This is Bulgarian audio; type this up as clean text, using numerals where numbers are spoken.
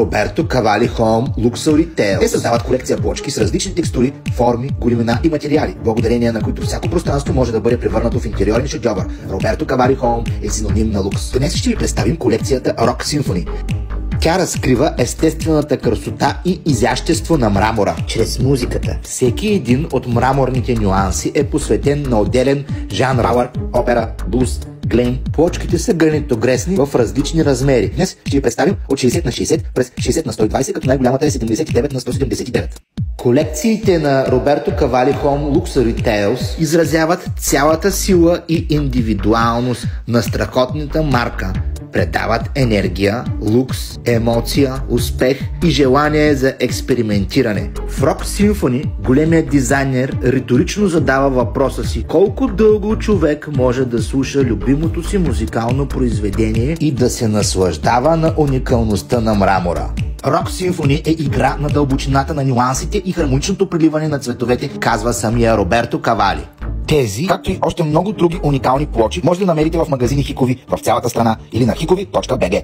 Роберто Кавали Home Luxury Tales. Те създават колекция плочки с различни текстури, форми, големина и материали, благодарение на които всяко пространство може да бъде превърнато в интериорен шедьовър. Роберто Кавали Home е синоним на лукс. Днес ще ви представим колекцията Rock Symphony. Тя разкрива естествената красота и изящество на мрамора чрез музиката. Всеки един от мраморните нюанси е посветен на отделен жанр: пауър, опера, блуз, глейм. Плочките са гранитогресни в различни размери. Днес ще ви представим от 60 на 60 през 60 на 120, като най-голямата е 79 на 179. Колекциите на Роберто Кавали Home Luxury Tales изразяват цялата сила и индивидуалност на страхотната марка. Предават енергия, лукс, емоция, успех и желание за експериментиране. В Rock Symphony големият дизайнер риторично задава въпроса си: колко дълго човек може да слуша любимото си музикално произведение и да се наслаждава на уникалността на мрамора. Rock Symphony е игра на дълбочината на нюансите и хармоничното преливане на цветовете, казва самия Роберто Кавали. Тези, както и още много други уникални плочи, може да намерите в магазини Хикови в цялата страна или на hikovi.bg.